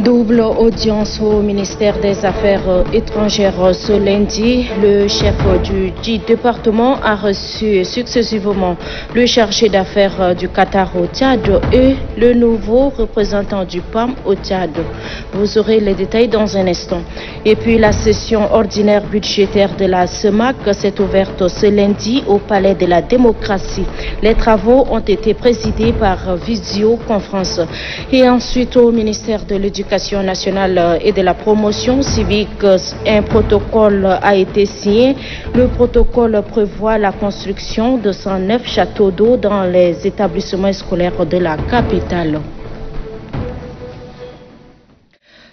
Double audience au ministère des Affaires étrangères ce lundi. Le chef du département a reçu successivement le chargé d'affaires du Qatar au Tchad et le nouveau représentant du PAM au Tchad. Vous aurez les détails dans un instant. Et puis la session ordinaire budgétaire de la CEMAC s'est ouverte ce lundi au Palais de la Démocratie. Les travaux ont été présidés par visioconférence. Et ensuite au ministère de l'Éducation nationale et de la promotion civique, un protocole a été signé. Le protocole prévoit la construction de 109 châteaux d'eau dans les établissements scolaires de la capitale.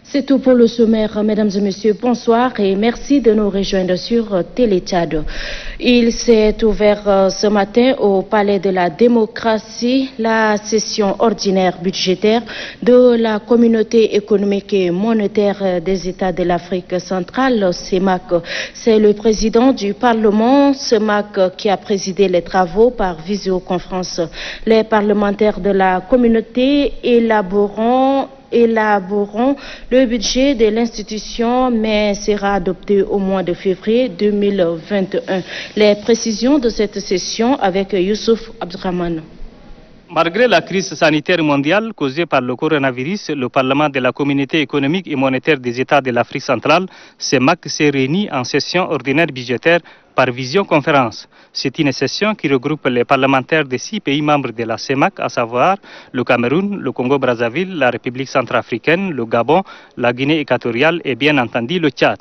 C'est tout pour le sommaire, mesdames et messieurs. Bonsoir et merci de nous rejoindre sur Télé-Tchad. Il s'est ouvert ce matin au Palais de la Démocratie la session ordinaire budgétaire de la Communauté économique et monétaire des États de l'Afrique centrale, CEMAC. C'est le président du Parlement, CEMAC, qui a présidé les travaux par visioconférence. Les parlementaires de la communauté élaboreront le budget de l'institution, mais sera adopté au mois de février 2021. Les précisions de cette session avec Youssouf Abdrahman. Malgré la crise sanitaire mondiale causée par le coronavirus, le Parlement de la Communauté économique et monétaire des États de l'Afrique centrale, CEMAC, s'est réuni en session ordinaire budgétaire par visioconférence. C'est une session qui regroupe les parlementaires des 6 pays membres de la CEMAC, à savoir le Cameroun, le Congo-Brazzaville, la République centrafricaine, le Gabon, la Guinée équatoriale et bien entendu le Tchad.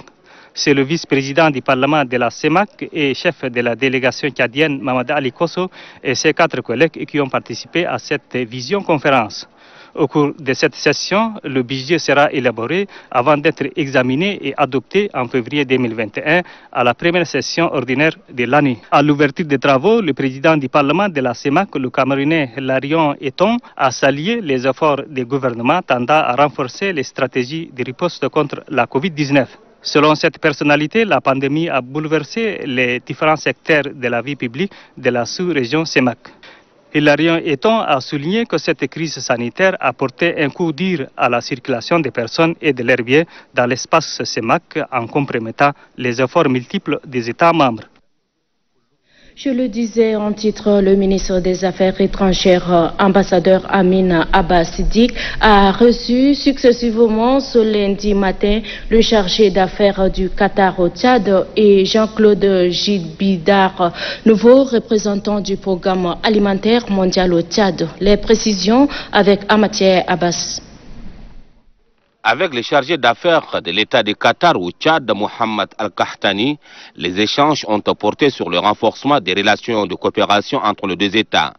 C'est le vice-président du Parlement de la CEMAC et chef de la délégation tchadienne, Mamad Ali Kosso, et ses 4 collègues qui ont participé à cette visioconférence. Au cours de cette session, le budget sera élaboré avant d'être examiné et adopté en février 2021 à la première session ordinaire de l'année. À l'ouverture des travaux, le président du Parlement de la CEMAC, le Camerounais Larion Eton, a salué les efforts du gouvernement tendant à renforcer les stratégies de riposte contre la COVID-19. Selon cette personnalité, la pandémie a bouleversé les différents secteurs de la vie publique de la sous-région CEMAC. Hilarion Eton a souligné que cette crise sanitaire a porté un coup dur à la circulation des personnes et de leurs biens dans l'espace CEMAC en compromettant les efforts multiples des États membres. Je le disais en titre, le ministre des Affaires étrangères, ambassadeur Amin Abbas Siddique, a reçu successivement ce lundi matin le chargé d'affaires du Qatar au Tchad et Jean-Claude Djibidar, nouveau représentant du programme alimentaire mondial au Tchad. Les précisions avec Amathia Abbas. Avec le chargé d'affaires de l'État du Qatar au Tchad, Mohamed Al-Kahtani, les échanges ont porté sur le renforcement des relations de coopération entre les deux États.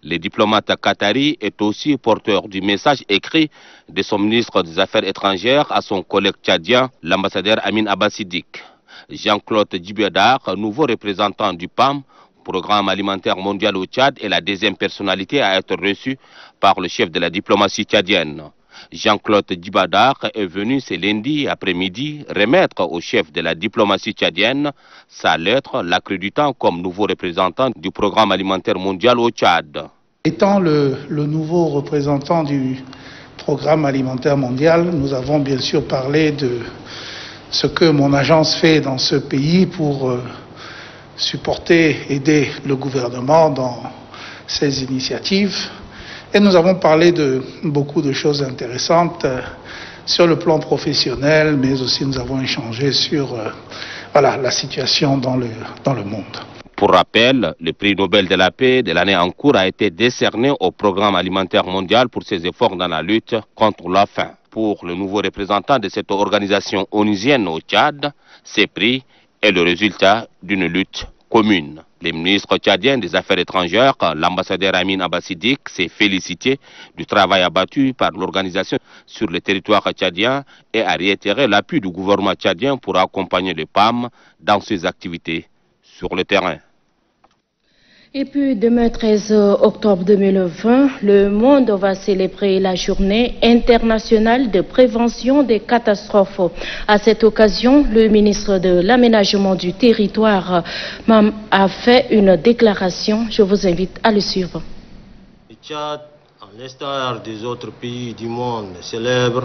Le diplomate qatari est aussi porteur du message écrit de son ministre des Affaires étrangères à son collègue tchadien, l'ambassadeur Amin Abbas Siddique. Jean-Claude Djibidar, nouveau représentant du PAM, Programme alimentaire mondial au Tchad, est la deuxième personnalité à être reçue par le chef de la diplomatie tchadienne. Jean-Claude Djibidar est venu ce lundi après-midi remettre au chef de la diplomatie tchadienne sa lettre l'accréditant comme nouveau représentant du programme alimentaire mondial au Tchad. Étant le nouveau représentant du programme alimentaire mondial, nous avons bien sûr parlé de ce que mon agence fait dans ce pays pour supporter, aider le gouvernement dans ses initiatives. Et nous avons parlé de beaucoup de choses intéressantes sur le plan professionnel, mais aussi nous avons échangé sur la situation dans le monde. Pour rappel, le prix Nobel de la paix de l'année en cours a été décerné au programme alimentaire mondial pour ses efforts dans la lutte contre la faim. Pour le nouveau représentant de cette organisation onusienne au Tchad, ce prix est le résultat d'une lutte commune. Le ministre tchadien des Affaires étrangères, l'ambassadeur Amin Abbas Siddique, s'est félicité du travail abattu par l'organisation sur le territoire tchadien et a réitéré l'appui du gouvernement tchadien pour accompagner le PAM dans ses activités sur le terrain. Et puis demain 13 octobre 2020, le monde va célébrer la journée internationale de prévention des catastrophes. À cette occasion, le ministre de l'Aménagement du territoire a fait une déclaration. Je vous invite à le suivre. Le Tchad, à l'instar des autres pays du monde, célèbre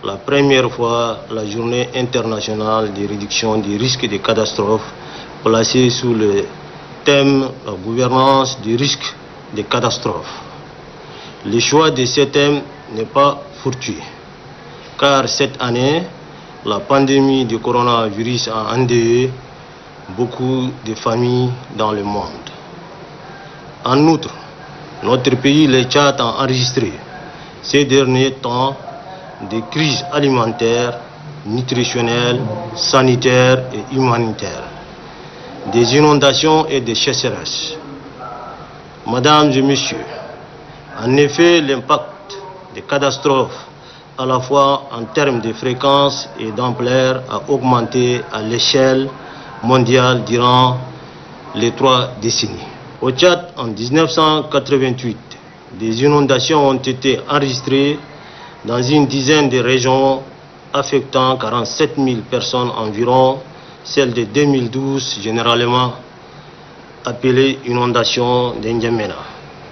la première fois la journée internationale de réduction des risques de catastrophes placée sous le thème la gouvernance du risque de catastrophes. Le choix de ce thème n'est pas fortuit, car cette année, la pandémie du coronavirus a endeuillé beaucoup de familles dans le monde. En outre, notre pays, le Tchad, a enregistré ces derniers temps des crises alimentaires, nutritionnelles, sanitaires et humanitaires, des inondations et des sécheresses. Mesdames et messieurs, en effet, l'impact des catastrophes, à la fois en termes de fréquence et d'ampleur, a augmenté à l'échelle mondiale durant les 3 décennies. Au Tchad, en 1988, des inondations ont été enregistrées dans une dizaine de régions affectant 47 000 personnes environ, celle de 2012 généralement appelée inondation d'Indiamena,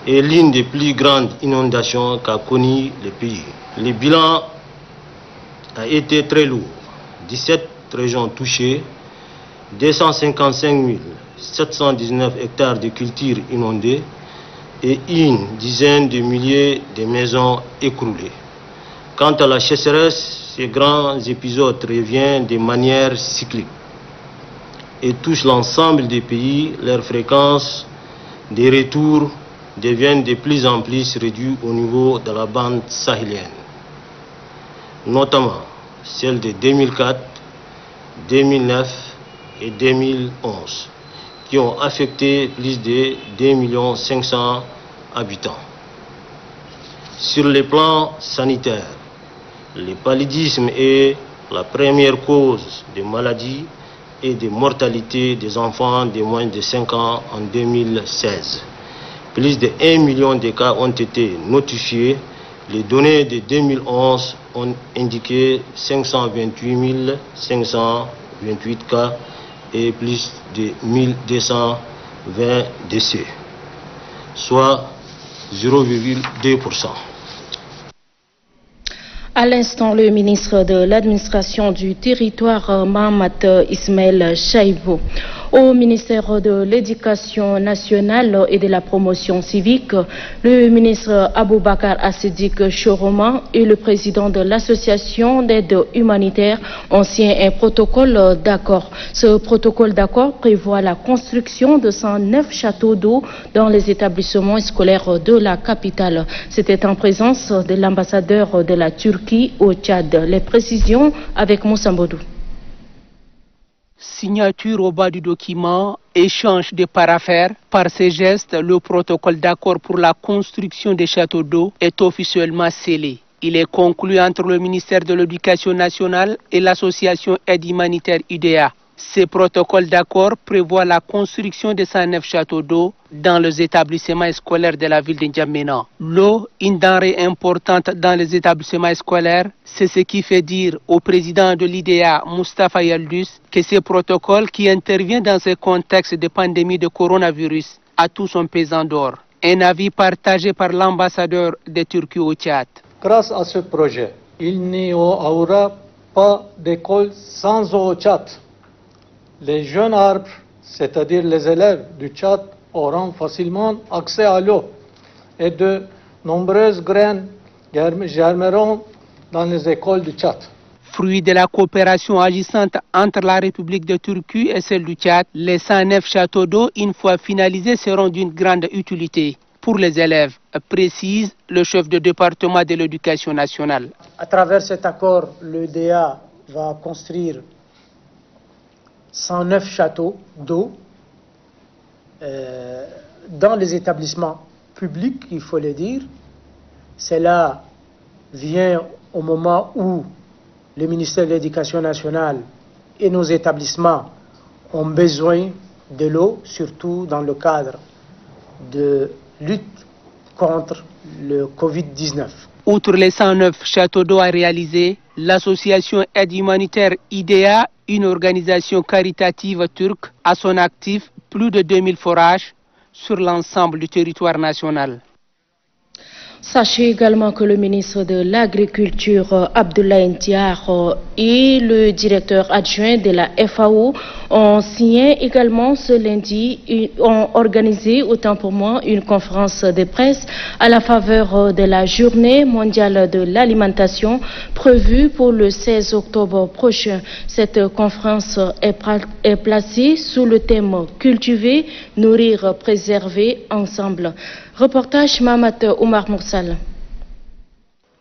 est l'une des plus grandes inondations qu'a connu le pays. Le bilan a été très lourd. 17 régions touchées, 255 719 hectares de cultures inondées et une dizaine de milliers de maisons écroulées. Quant à la sécheresse, ces grands épisodes reviennent de manière cyclique et touchent l'ensemble des pays. Leur fréquence des retours devient de plus en plus réduite au niveau de la bande sahélienne, notamment celle de 2004, 2009 et 2011, qui ont affecté plus de 2 500 000 habitants. Sur le plan sanitaire, le paludisme est la première cause de maladies et de mortalité des enfants de moins de 5 ans en 2016. Plus de 1 million de cas ont été notifiés. Les données de 2011 ont indiqué 528 528 cas et plus de 1220 décès, soit 0,2%. À l'instant, le ministre de l'administration du territoire, Mahamat Ismaël Chaïbou. Au ministère de l'Éducation nationale et de la promotion civique, le ministre Aboubakar Asidik Choroma et le président de l'association d'aide humanitaire ont signé un protocole d'accord. Ce protocole d'accord prévoit la construction de 109 châteaux d'eau dans les établissements scolaires de la capitale. C'était en présence de l'ambassadeur de la Turquie au Tchad. Les précisions avec Moussa Mbodou. Signature au bas du document, échange de paraphères. Par ces gestes, le protocole d'accord pour la construction des châteaux d'eau est officiellement scellé. Il est conclu entre le ministère de l'Éducation nationale et l'association Aide humanitaire UDA. Ces protocoles d'accord prévoient la construction de 109 châteaux d'eau dans les établissements scolaires de la ville de N'Djamena. L'eau, une denrée importante dans les établissements scolaires, c'est ce qui fait dire au président de l'IDEA, Moustapha Yaldus, que ce protocole qui intervient dans ce contexte de pandémie de coronavirus a tout son pesant d'or. Un avis partagé par l'ambassadeur de Turquie au Tchad. Grâce à ce projet, il n'y aura pas d'école sans eau au Tchad. Les jeunes arbres, c'est-à-dire les élèves du Tchad, auront facilement accès à l'eau et de nombreuses graines germeront dans les écoles du Tchad. Fruit de la coopération agissante entre la République de Turquie et celle du Tchad, les 109 châteaux d'eau, une fois finalisés, seront d'une grande utilité pour les élèves, précise le chef de département de l'Éducation nationale. À travers cet accord, l'EDA va construire 109 châteaux d'eau dans les établissements publics, il faut le dire. Cela vient au moment où le ministère de l'Éducation nationale et nos établissements ont besoin de l'eau, surtout dans le cadre de lutte contre le Covid-19. Outre les 109 châteaux d'eau à réaliser, l'association Aide humanitaire IDEA, une organisation caritative turque, a son actif plus de 2000 forages sur l'ensemble du territoire national. Sachez également que le ministre de l'Agriculture, Abdoulaye Ndiar, et le directeur adjoint de la FAO ont signé également ce lundi, ont organisé autant pour moi une conférence de presse à la faveur de la journée mondiale de l'alimentation prévue pour le 16 octobre prochain. Cette conférence est placée sous le thème « Cultiver, nourrir, préserver ensemble ». Reportage Mahamat Omar Moursal.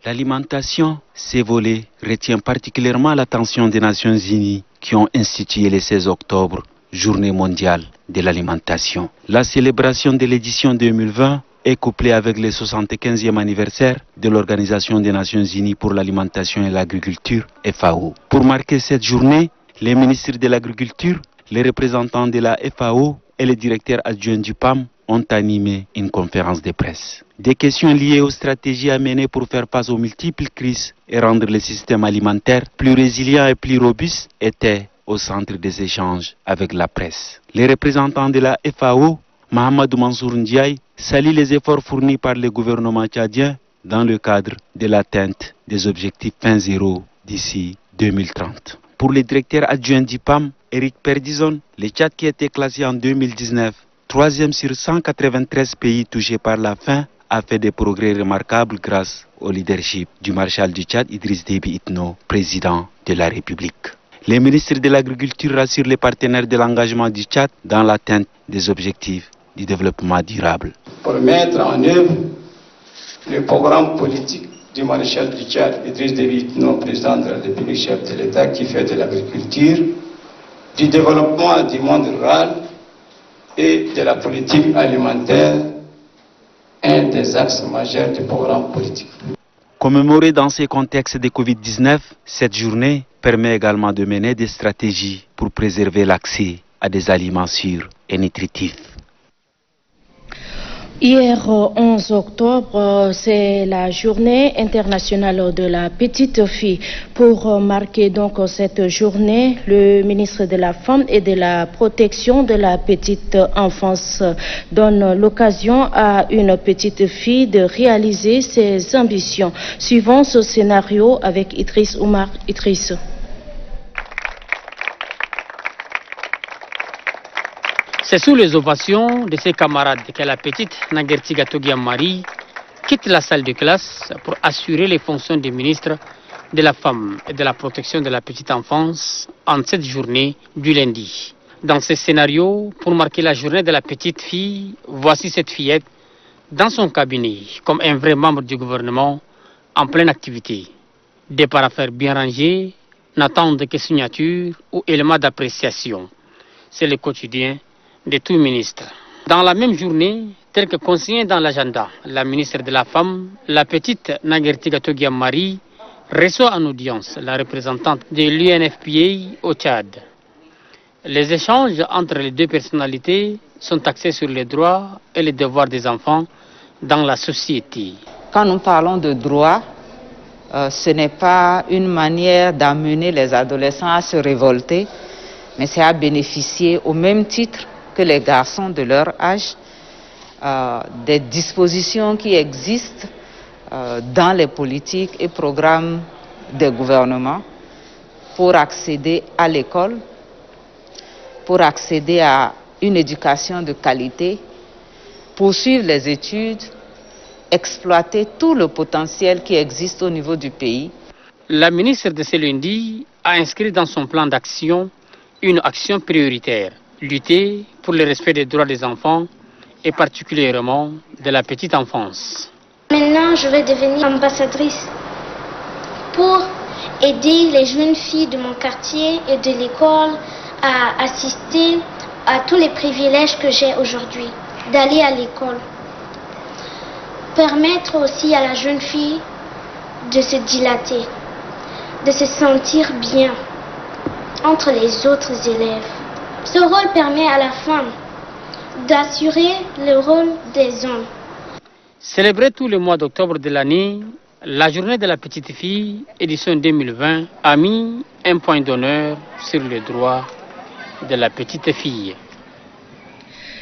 L'alimentation, ces volets, retient particulièrement l'attention des Nations Unies qui ont institué le 16 octobre, Journée mondiale de l'alimentation. La célébration de l'édition 2020 est couplée avec le 75e anniversaire de l'Organisation des Nations Unies pour l'alimentation et l'agriculture, FAO. Pour marquer cette journée, les ministres de l'Agriculture, les représentants de la FAO et le directeur adjoint du PAM ont animé une conférence de presse. Des questions liées aux stratégies à mener pour faire face aux multiples crises et rendre le système alimentaire plus résilient et plus robuste étaient au centre des échanges avec la presse. Les représentants de la FAO, Mahamadou Mansour Ndiaye, saluent les efforts fournis par le gouvernement tchadien dans le cadre de l'atteinte des objectifs fin zéro d'ici 2030. Pour le directeur adjoint du PAM, Eric Perdizon, le Tchad qui était classé en 2019 troisième sur 193 pays touchés par la faim, a fait des progrès remarquables grâce au leadership du maréchal du Tchad, Idriss Déby Itno, président de la République. Les ministres de l'Agriculture rassurent les partenaires de l'engagement du Tchad dans l'atteinte des objectifs du développement durable. Pour mettre en œuvre le programme politique du maréchal du Tchad, Idriss Déby Itno, président de la République, chef de l'État, qui fait de l'agriculture, du développement du monde rural et de la politique alimentaire, un des axes majeurs du programme politique. Commémorée dans ces contextes de Covid-19, cette journée permet également de mener des stratégies pour préserver l'accès à des aliments sûrs et nutritifs. Hier, 11 octobre, c'est la journée internationale de la petite fille. Pour marquer donc cette journée, le ministre de la Femme et de la Protection de la petite enfance donne l'occasion à une petite fille de réaliser ses ambitions. Suivons ce scénario avec Idriss Oumar Idriss. C'est sous les ovations de ses camarades que la petite Nagertiga Togiamari quitte la salle de classe pour assurer les fonctions de ministre de la Femme et de la Protection de la petite enfance en cette journée du lundi. Dans ce scénario, pour marquer la journée de la petite fille, voici cette fillette dans son cabinet comme un vrai membre du gouvernement en pleine activité. Des paraphères bien rangés n'attendent que signature ou éléments d'appréciation. C'est le quotidien de tout ministre. Dans la même journée, tel que consigné dans l'agenda, la ministre de la Femme, la petite Nagertiga Togiamari, reçoit en audience la représentante de l'UNFPA au Tchad. Les échanges entre les deux personnalités sont axés sur les droits et les devoirs des enfants dans la société. Quand nous parlons de droits, ce n'est pas une manière d'amener les adolescents à se révolter, mais c'est à bénéficier au même titre que les garçons de leur âge des dispositions qui existent dans les politiques et programmes des gouvernements pour accéder à l'école, pour accéder à une éducation de qualité, poursuivre les études, exploiter tout le potentiel qui existe au niveau du pays. La ministre de ce lundi a inscrit dans son plan d'action une action prioritaire, lutter pour le respect des droits des enfants et particulièrement de la petite enfance. Maintenant, je vais devenir ambassadrice pour aider les jeunes filles de mon quartier et de l'école à assister à tous les privilèges que j'ai aujourd'hui, d'aller à l'école. Permettre aussi à la jeune fille de se dilater, de se sentir bien entre les autres élèves. Ce rôle permet à la femme d'assurer le rôle des hommes. Célébrée tout le mois d'octobre de l'année, la journée de la petite fille, édition 2020, a mis un point d'honneur sur les droits de la petite fille.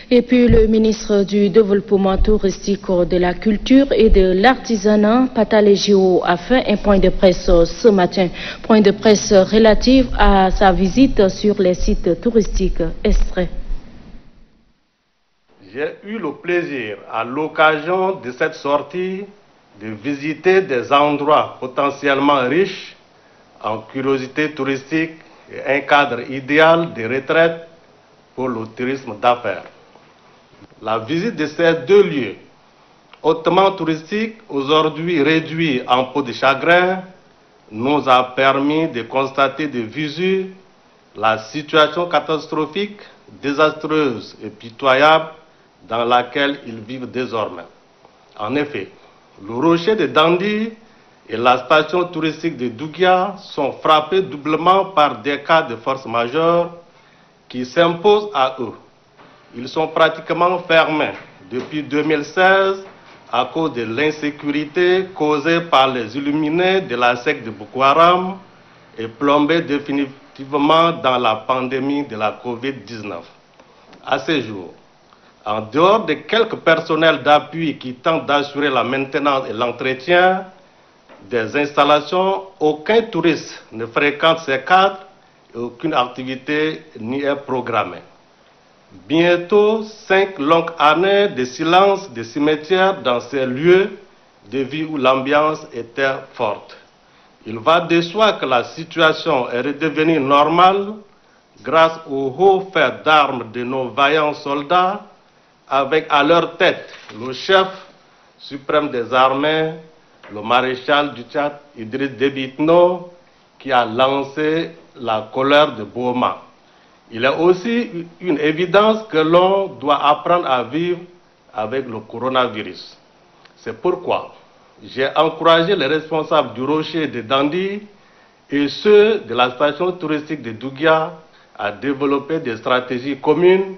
Et puis le ministre du Développement touristique, de la Culture et de l'Artisanat, Patalégio, a fait un point de presse ce matin. Point de presse relatif à sa visite sur les sites touristiques. Extrait. J'ai eu le plaisir, à l'occasion de cette sortie, de visiter des endroits potentiellement riches en curiosités touristiques et un cadre idéal de retraite pour le tourisme d'affaires. La visite de ces deux lieux, hautement touristiques, aujourd'hui réduits en peau de chagrin, nous a permis de constater de visu la situation catastrophique, désastreuse et pitoyable dans laquelle ils vivent désormais. En effet, le rocher de Dandi et la station touristique de Dougia sont frappés doublement par des cas de force majeure qui s'imposent à eux. Ils sont pratiquement fermés depuis 2016 à cause de l'insécurité causée par les illuminés de la secte de Boko Haram et plombés définitivement dans la pandémie de la Covid-19. À ce jour, en dehors de quelques personnels d'appui qui tentent d'assurer la maintenance et l'entretien des installations, aucun touriste ne fréquente ces cadres et aucune activité n'y est programmée. Bientôt 5 longues années de silence des cimetières dans ces lieux de vie où l'ambiance était forte. Il va de soi que la situation est redevenue normale grâce au haut fait d'armes de nos vaillants soldats, avec à leur tête le chef suprême des armées, le maréchal du Tchad, Idriss Déby Itno, qui a lancé la colère de Boma. Il est aussi une évidence que l'on doit apprendre à vivre avec le coronavirus. C'est pourquoi j'ai encouragé les responsables du Rocher de Dandi et ceux de la station touristique de Dougia à développer des stratégies communes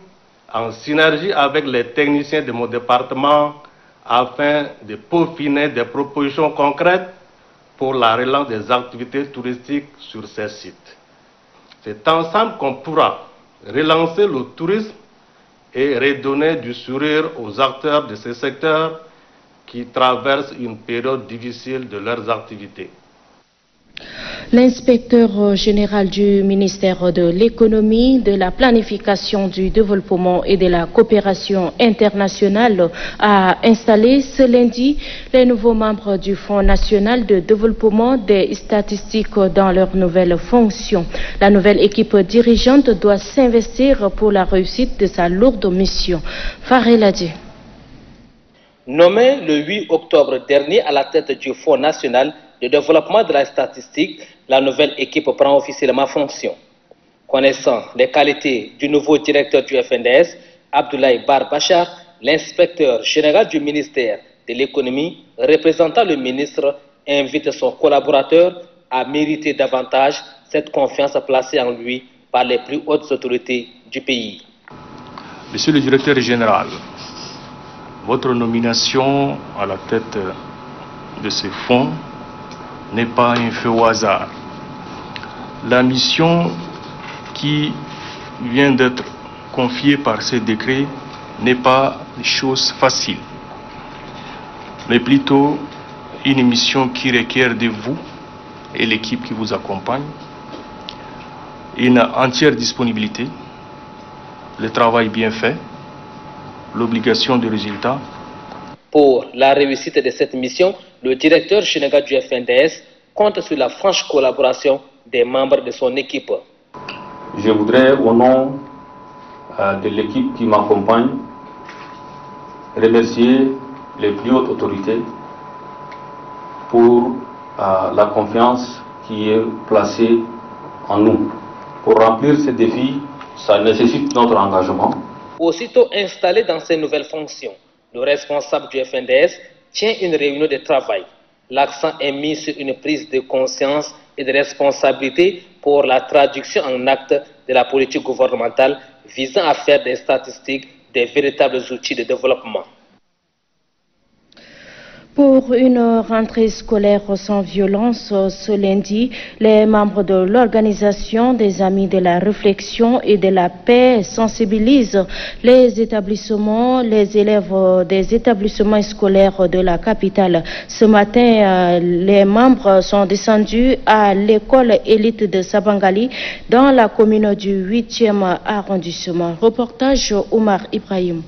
en synergie avec les techniciens de mon département afin de peaufiner des propositions concrètes pour la relance des activités touristiques sur ces sites. C'est ensemble qu'on pourra relancer le tourisme et redonner du sourire aux acteurs de ce secteur qui traversent une période difficile de leurs activités. L'inspecteur général du ministère de l'économie, de la planification, du développement et de la coopération internationale a installé ce lundi les nouveaux membres du Fonds national de développement des statistiques dans leurs nouvelles fonctions. La nouvelle équipe dirigeante doit s'investir pour la réussite de sa lourde mission. Farel Adi. Nommé le 8 octobre dernier à la tête du Fonds national de développement de la statistique, la nouvelle équipe prend officiellement fonction. Connaissant les qualités du nouveau directeur du FNDS, Abdoulaye Bar Bachar, l'inspecteur général du ministère de l'économie, représentant le ministre, invite son collaborateur à mériter davantage cette confiance placée en lui par les plus hautes autorités du pays. Monsieur le directeur général, votre nomination à la tête de ce fonds n'est pas un fait au hasard. La mission qui vient d'être confiée par ce décret n'est pas une chose facile, mais plutôt une mission qui requiert de vous et l'équipe qui vous accompagne une entière disponibilité, le travail bien fait, l'obligation de résultat. Pour la réussite de cette mission, le directeur général du FNDS compte sur la franche collaboration des membres de son équipe. Je voudrais, au nom de l'équipe qui m'accompagne, remercier les plus hautes autorités pour la confiance qui est placée en nous. Pour remplir ces défis, ça nécessite notre engagement. Aussitôt installé dans ses nouvelles fonctions, le responsable du FNDS tient une réunion de travail. L'accent est mis sur une prise de conscience et de responsabilité pour la traduction en actes de la politique gouvernementale visant à faire des statistiques des véritables outils de développement. Pour une rentrée scolaire sans violence, ce lundi, les membres de l'organisation des Amis de la Réflexion et de la Paix sensibilisent les établissements, les élèves des établissements scolaires de la capitale. Ce matin, les membres sont descendus à l'école élite de Sabangali dans la commune du 8e arrondissement. Reportage Omar Ibrahim.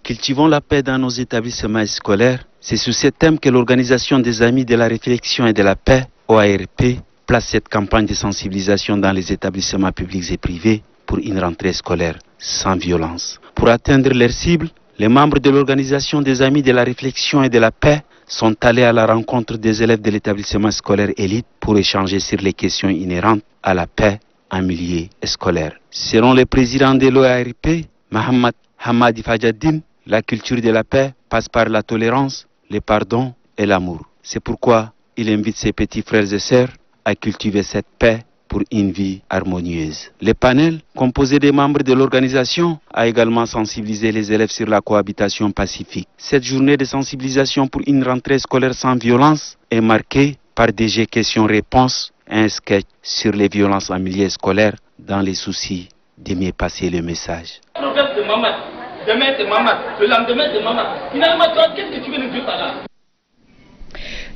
Cultivons la paix dans nos établissements scolaires. C'est sous ce thème que l'Organisation des Amis de la Réflexion et de la Paix, OARP, place cette campagne de sensibilisation dans les établissements publics et privés pour une rentrée scolaire sans violence. Pour atteindre leur cible, les membres de l'Organisation des Amis de la Réflexion et de la Paix sont allés à la rencontre des élèves de l'établissement scolaire élite pour échanger sur les questions inhérentes à la paix en milieu scolaire. Selon le président de l'OARP, Mohamed Hamadi Fajadine, la culture de la paix passe par la tolérance, le pardon et l'amour. C'est pourquoi il invite ses petits frères et sœurs à cultiver cette paix pour une vie harmonieuse. Le panel, composé des membres de l'organisation, a également sensibilisé les élèves sur la cohabitation pacifique. Cette journée de sensibilisation pour une rentrée scolaire sans violence est marquée par des jeux questions-réponses et un sketch sur les violences en milieu scolaire dans les soucis de mieux passer le message. Demain c'est maman, le lendemain c'est maman. Finalement, toi, qu'est-ce que tu veux nous dire par là?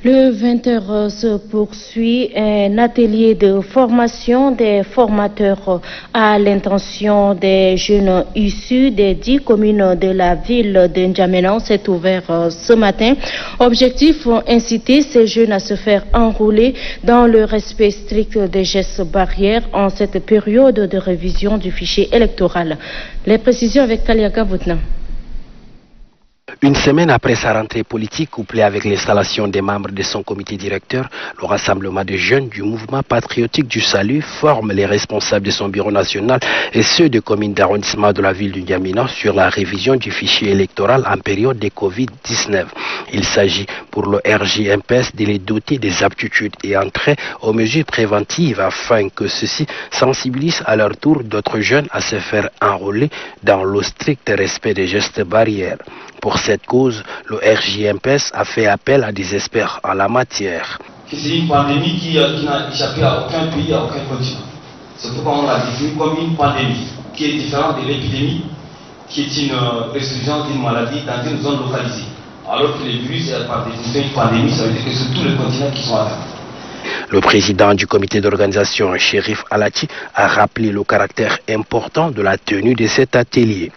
Le 20h se poursuit un atelier de formation des formateurs à l'intention des jeunes issus des 10 communes de la ville de N'Djamena. C'est ouvert ce matin. Objectif, inciter ces jeunes à se faire enrôler dans le respect strict des gestes barrières en cette période de révision du fichier électoral. Les précisions avec Kaliaka Boutna. Une semaine après sa rentrée politique, couplée avec l'installation des membres de son comité directeur, le rassemblement de jeunes du mouvement patriotique du salut forme les responsables de son bureau national et ceux des communes d'arrondissement de la ville de N'Djamena sur la révision du fichier électoral en période de Covid-19. Il s'agit pour le RJMPS de les doter des aptitudes et entrer aux mesures préventives afin que ceux-ci sensibilisent à leur tour d'autres jeunes à se faire enrôler dans le strict respect des gestes barrières. Pour cette cause, le RJMPS a fait appel à des experts en la matière. C'est une pandémie qui n'a échappé à aucun pays, à aucun continent. C'est pourquoi on l'a défini comme une pandémie qui est différente de l'épidémie, qui est une resurgence d'une maladie dans une zone localisée. Alors que le virus est par définition une pandémie, ça veut dire que c'est tous les continents qui sont atteints. Le président du comité d'organisation, Chérif Alati, a rappelé le caractère important de la tenue de cet atelier.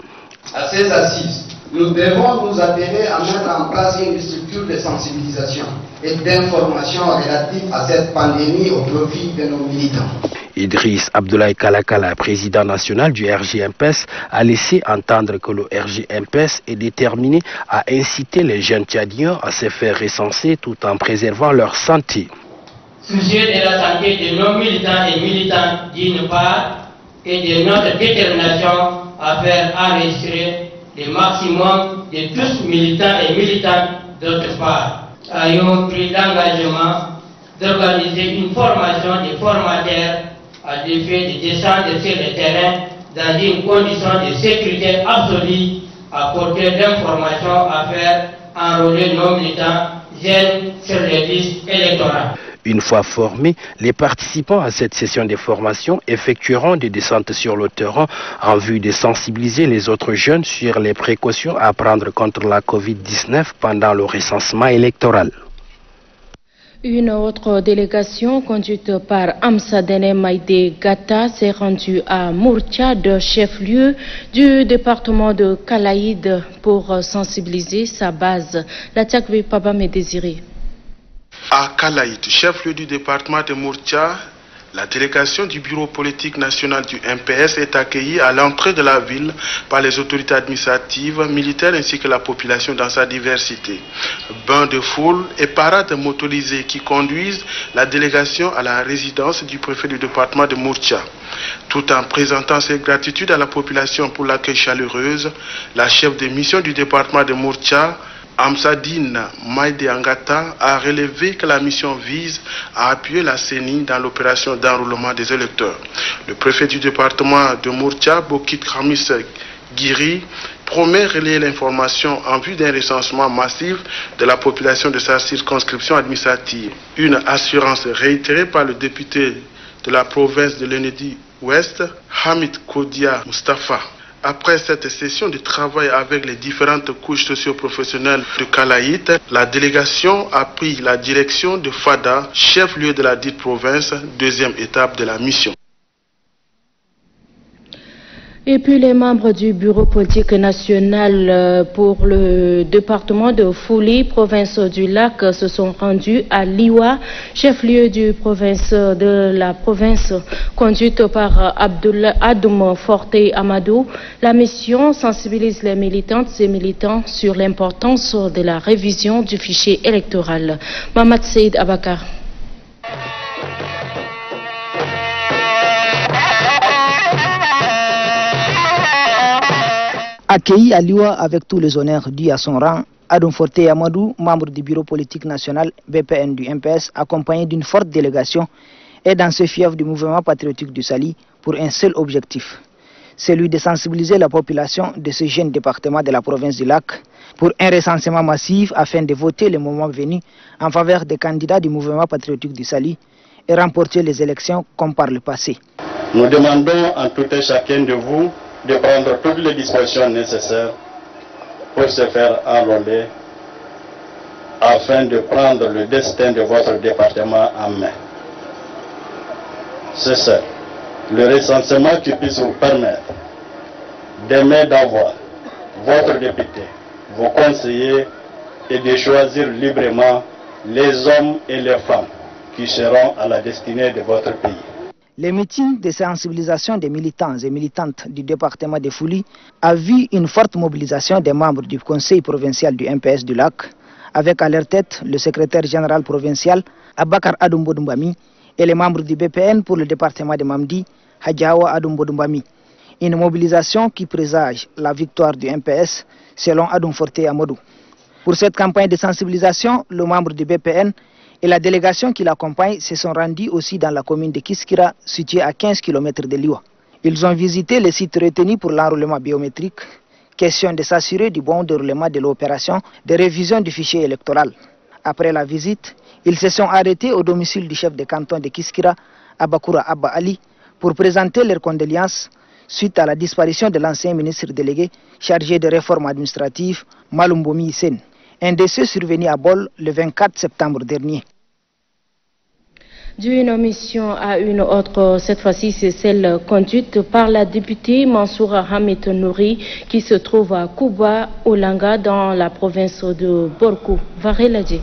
À ces assises, nous devons nous atteler à mettre en place une structure de sensibilisation et d'information relative à cette pandémie au profit de nos militants. Idriss Abdoulaye Kalakala, président national du RJMPS, a laissé entendre que le RJMPS est déterminé à inciter les jeunes tchadiens à se faire recenser tout en préservant leur santé. Sujet de la santé de nos militants et militantes d'une part et de notre détermination à faire enregistrer le maximum de tous militants et militantes d'autre part. Ayons pris l'engagement d'organiser une formation des formateurs à l'effet de descendre sur le terrain dans une condition de sécurité absolue, apporter d'informations à faire enrôler nos militants jeunes sur les listes électorales. Une fois formés, les participants à cette session de formation effectueront des descentes sur le terrain en vue de sensibiliser les autres jeunes sur les précautions à prendre contre la Covid-19 pendant le recensement électoral. Une autre délégation conduite par Amsadene Maïdé Gata s'est rendue à Mourtchad, chef-lieu du département de Kalaïd, pour sensibiliser sa base. La Tchakvi Pabam est désirée. À Kalaïd, chef-lieu du département de Mourtchad, la délégation du bureau politique national du MPS est accueillie à l'entrée de la ville par les autorités administratives, militaires ainsi que la population dans sa diversité. Bains de foule et parades motorisées qui conduisent la délégation à la résidence du préfet du département de Mourtchad. Tout en présentant ses gratitudes à la population pour l'accueil chaleureuse, la chef de mission du département de Mourtchad, Amsadine Maïdé Ngata, a relevé que la mission vise à appuyer la CENI dans l'opération d'enrôlement des électeurs. Le préfet du département de Mourtchad, Bokit Khamis Guiri, promet relayer l'information en vue d'un recensement massif de la population de sa circonscription administrative. Une assurance réitérée par le député de la province de l'Enedi-Ouest, Hamid Kodia Mustafa. Après cette session de travail avec les différentes couches socio-professionnelles de Kalaït, la délégation a pris la direction de Fada, chef-lieu de la dite province, deuxième étape de la mission. Et puis les membres du bureau politique national pour le département de Fouli, province du Lac, se sont rendus à Liwa, chef-lieu de la province conduite par Adoum Forte Amadou. La mission sensibilise les militantes et militants sur l'importance de la révision du fichier électoral. Mamad Seyd Abakar. Accueilli à Liwa avec tous les honneurs dus à son rang, Adoum Forte Amadou, membre du bureau politique national BPN du MPS, accompagné d'une forte délégation, est dans ce fief du mouvement patriotique du Sali pour un seul objectif, celui de sensibiliser la population de ce jeune département de la province du Lac pour un recensement massif afin de voter le moment venu en faveur des candidats du mouvement patriotique du Sali et remporter les élections comme par le passé. Nous demandons à tout et chacun de vous de prendre toutes les dispositions nécessaires pour se faire enrôler afin de prendre le destin de votre département en main. C'est ça, le recensement qui puisse vous permettre d'aimer d'avoir votre député, vos conseillers et de choisir librement les hommes et les femmes qui seront à la destinée de votre pays. Les meetings de sensibilisation des militants et militantes du département de Fouli a vu une forte mobilisation des membres du conseil provincial du MPS du Lac, avec à leur tête le secrétaire général provincial Abakar Adoum Bodoumbami et les membres du BPN pour le département de Mamdi, Hadjawa Adoum Bodoumbami. Une mobilisation qui présage la victoire du MPS selon Adoum Forte Amadou. Pour cette campagne de sensibilisation, le membre du BPN et la délégation qui l'accompagne se sont rendus aussi dans la commune de Kiskira, située à 15 km de Liwa. Ils ont visité les sites retenus pour l'enrôlement biométrique, question de s'assurer du bon déroulement de l'opération de révision du fichier électoral. Après la visite, ils se sont arrêtés au domicile du chef de canton de Kiskira, Abakura Abba Ali, pour présenter leurs condoléances suite à la disparition de l'ancien ministre délégué chargé de réformes administratives, Malumbomi Hissène. Un décès survenu à Bol le 24 septembre dernier. D'une mission à une autre, cette fois-ci c'est celle conduite par la députée Mansoura Hamid Nouri qui se trouve à Kouba, Olanga, dans la province de Borkou. Vareladi.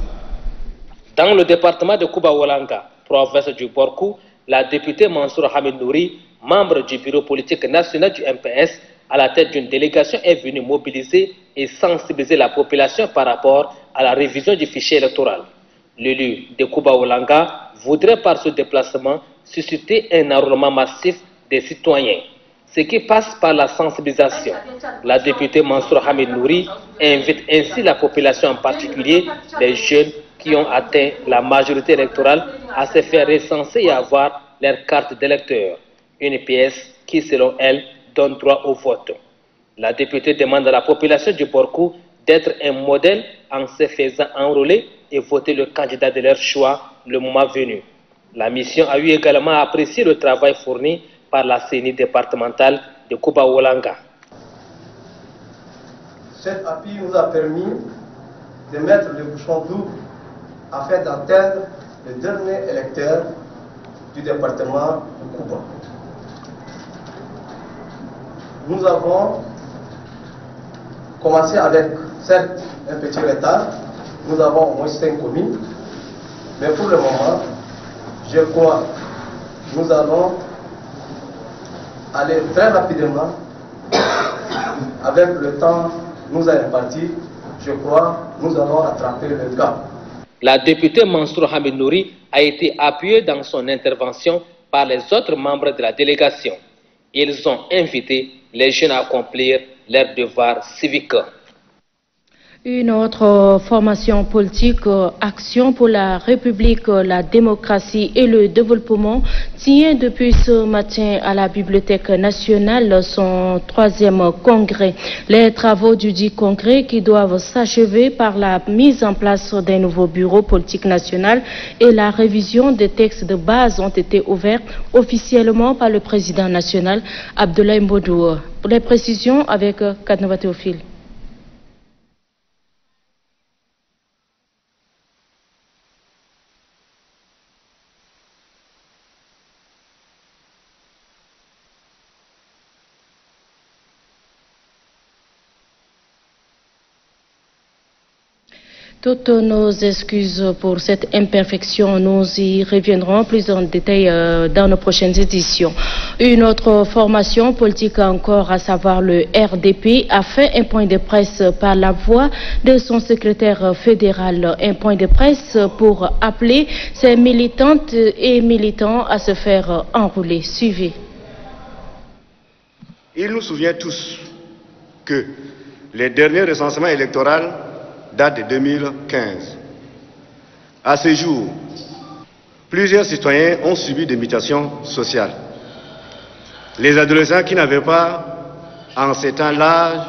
Dans le département de Kouba-Olanga, province du Borkou, la députée Mansoura Hamid Nouri, membre du bureau politique national du MPS, à la tête d'une délégation, est venue mobiliser et sensibiliser la population par rapport à la révision du fichier électoral. L'élu de Kouba-Olanga voudrait par ce déplacement susciter un enrôlement massif des citoyens, ce qui passe par la sensibilisation. La députée Mansoura Hamid Nouri invite ainsi la population, en particulier les jeunes qui ont atteint la majorité électorale, à se faire recenser et avoir leur carte d'électeur, une pièce qui, selon elle, donne droit au vote. La députée demande à la population du Borkou d'être un modèle en se faisant enrôler et voter le candidat de leur choix le moment venu. La mission a eu également à apprécier le travail fourni par la CENI départementale de Kouba-Olanga. Cet appui nous a permis de mettre le bouchon double afin d'atteindre le dernier électeur du département de Kouba. Nous avons commencé avec, certes, un petit retard. Nous avons au moins 5 communes. Mais pour le moment, je crois que nous allons aller très rapidement avec le temps nous a imparti. Je crois que nous allons rattraper le gap. La députée Mansoura Hamid Nouri a été appuyée dans son intervention par les autres membres de la délégation. Ils ont invité les jeunes à accomplir leurs devoirs civiques. Une autre formation politique, Action pour la République, la démocratie et le développement, tient depuis ce matin à la Bibliothèque nationale son 3e congrès. Les travaux du dit congrès, qui doivent s'achever par la mise en place d'un nouveau bureau politique national et la révision des textes de base, ont été ouverts officiellement par le président national Abdoulaye Mbodou. Pour les précisions, avec Kadnova Théophile. Toutes nos excuses pour cette imperfection, nous y reviendrons plus en détail dans nos prochaines éditions. Une autre formation politique encore, à savoir le RDP, a fait un point de presse par la voix de son secrétaire fédéral. Un point de presse pour appeler ses militantes et militants à se faire enrôler. Suivez. Il nous souvient tous que les derniers recensements électoraux date de 2015. À ce jour, plusieurs citoyens ont subi des mutations sociales. Les adolescents qui n'avaient pas, en ces temps, l'âge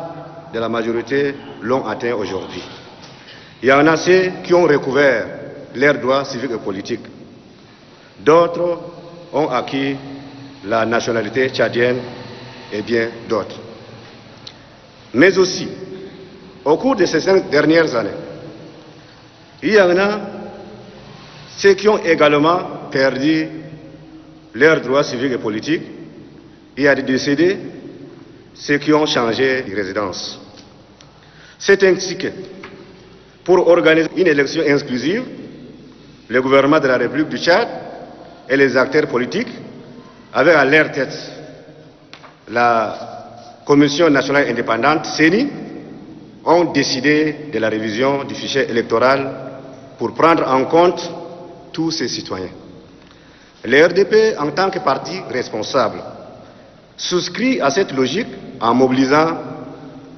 de la majorité l'ont atteint aujourd'hui. Il y en a ceux qui ont recouvert leurs droits civiques et politiques. D'autres ont acquis la nationalité tchadienne et bien d'autres. Mais aussi, au cours de ces 5 dernières années, il y en a ceux qui ont également perdu leurs droits civiques et politiques. Il y a des décédés, ceux qui ont changé de résidence. C'est ainsi que, pour organiser une élection inclusive, le gouvernement de la République du Tchad et les acteurs politiques avaient à leur tête la Commission nationale indépendante, CENI, ont décidé de la révision du fichier électoral pour prendre en compte tous ces citoyens. Le RDP, en tant que parti responsable, souscrit à cette logique en mobilisant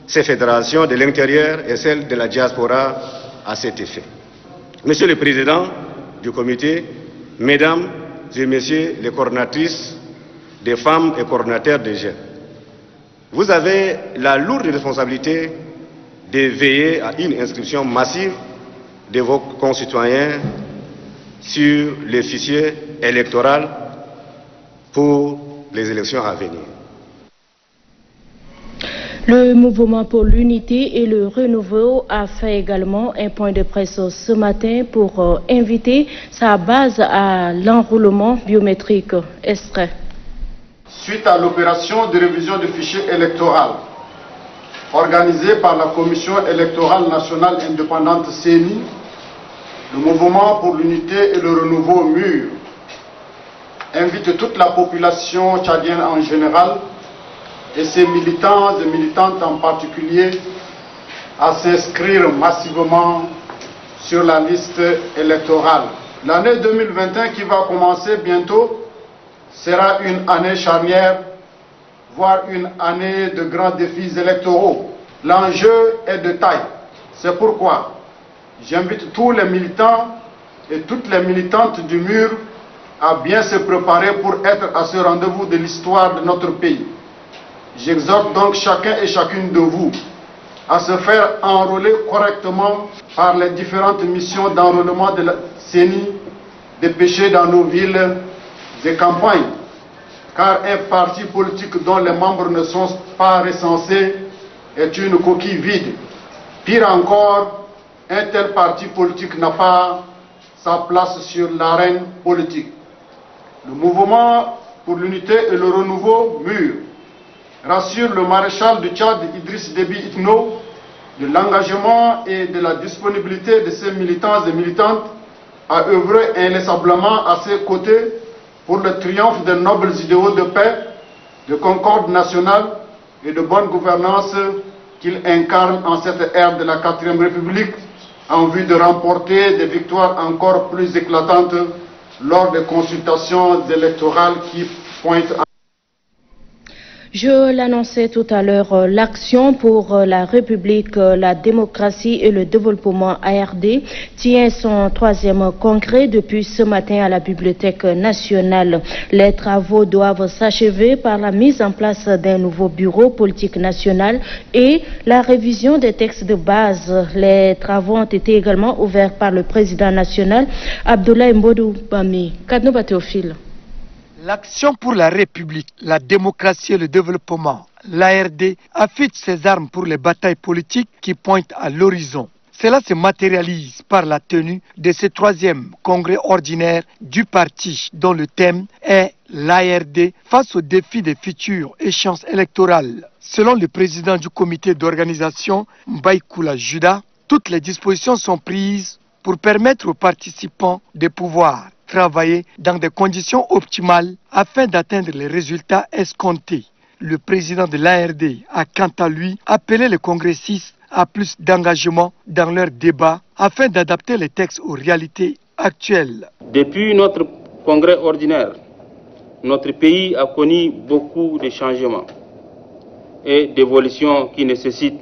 ces fédérations de l'intérieur et celles de la diaspora à cet effet. Monsieur le Président du comité, Mesdames et Messieurs les coordonnatrices des femmes et coordonnateurs des jeunes, vous avez la lourde responsabilité de veiller à une inscription massive de vos concitoyens sur les fichiers électoraux pour les élections à venir. Le mouvement pour l'unité et le renouveau a fait également un point de presse ce matin pour inviter sa base à l'enrôlement biométrique. Extrait. Suite à l'opération de révision du fichier électoral organisée par la Commission électorale nationale indépendante CENI, le mouvement pour l'unité et le renouveau MUR invite toute la population tchadienne en général et ses militants et militantes en particulier à s'inscrire massivement sur la liste électorale. L'année 2021 qui va commencer bientôt sera une année charnière, voire une année de grands défis électoraux. L'enjeu est de taille. C'est pourquoi j'invite tous les militants et toutes les militantes du MUR à bien se préparer pour être à ce rendez-vous de l'histoire de notre pays. J'exhorte donc chacun et chacune de vous à se faire enrôler correctement par les différentes missions d'enrôlement de la CENI dépêchées dans nos villes et campagnes. Car un parti politique dont les membres ne sont pas recensés est une coquille vide. Pire encore, un tel parti politique n'a pas sa place sur l'arène politique. Le mouvement pour l'unité et le renouveau MUR rassure le maréchal du Tchad Idriss Déby Itno de l'engagement et de la disponibilité de ses militants et militantes à œuvrer inlassablement à ses côtés pour le triomphe des nobles idéaux de paix, de concorde nationale et de bonne gouvernance qu'il incarne en cette ère de la 4e République en vue de remporter des victoires encore plus éclatantes lors des consultations électorales qui pointent Je l'annonçais tout à l'heure, l'Action pour la République, la démocratie et le développement ARD tient son 3e congrès depuis ce matin à la Bibliothèque nationale. Les travaux doivent s'achever par la mise en place d'un nouveau bureau politique national et la révision des textes de base. Les travaux ont été également ouverts par le président national, Abdoulaye Mbodou Bami. Kadnouba Théophile. L'Action pour la République, la démocratie et le développement, l'ARD, affiche ses armes pour les batailles politiques qui pointent à l'horizon. Cela se matérialise par la tenue de ce 3e congrès ordinaire du parti dont le thème est l'ARD face aux défis des futures échéances électorales. Selon le président du comité d'organisation, Mbaïkoula Juda, toutes les dispositions sont prises pour permettre aux participants de pouvoir travailler dans des conditions optimales afin d'atteindre les résultats escomptés. Le président de l'ARD a quant à lui appelé les congressistes à plus d'engagement dans leurs débats afin d'adapter les textes aux réalités actuelles. Depuis notre congrès ordinaire, notre pays a connu beaucoup de changements et d'évolutions qui nécessitent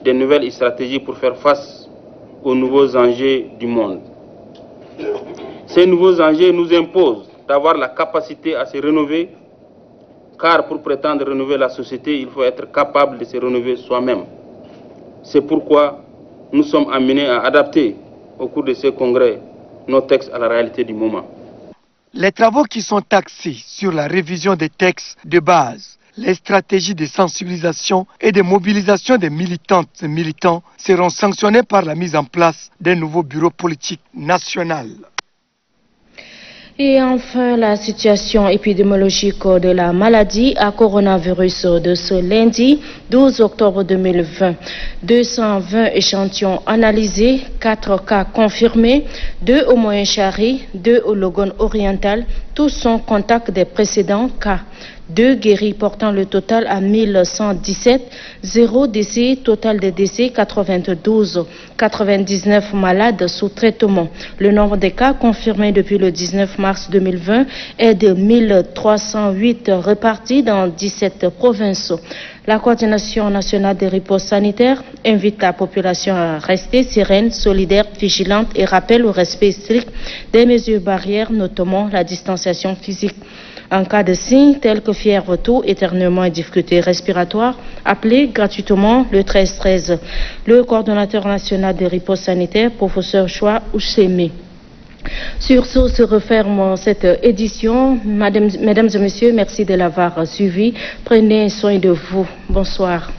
de nouvelles stratégies pour faire face aux nouveaux enjeux du monde. Ces nouveaux enjeux nous imposent d'avoir la capacité à se renouveler, car pour prétendre renouveler la société, il faut être capable de se renouveler soi-même. C'est pourquoi nous sommes amenés à adapter au cours de ce congrès nos textes à la réalité du moment. Les travaux qui sont axés sur la révision des textes de base, les stratégies de sensibilisation et de mobilisation des militantes et militants seront sanctionnés par la mise en place d'un nouveau bureau politique national. Et enfin, la situation épidémiologique de la maladie à coronavirus de ce lundi 12 octobre 2020. 220 échantillons analysés, 4 cas confirmés, 2 au Moyen-Chari, 2 au Logone oriental, tous sont contacts des précédents cas. 2 guéris portant le total à 1117, 0 décès, total de décès 92, 99 malades sous traitement. Le nombre de cas confirmés depuis le 19 mars 2020 est de 1308 répartis dans 17 provinces. La coordination nationale des ripostes sanitaires invite la population à rester sereine, solidaire, vigilante et rappelle au respect strict des mesures barrières, notamment la distanciation physique. En cas de signes tels que fièvre, toux, éternuement et difficultés respiratoires, appelez gratuitement le 1313. Le coordonnateur national des ripostes sanitaires, professeur Choua Ouchemi. Sur ce se referme cette édition. Mesdames et messieurs, merci de l'avoir suivi. Prenez soin de vous. Bonsoir.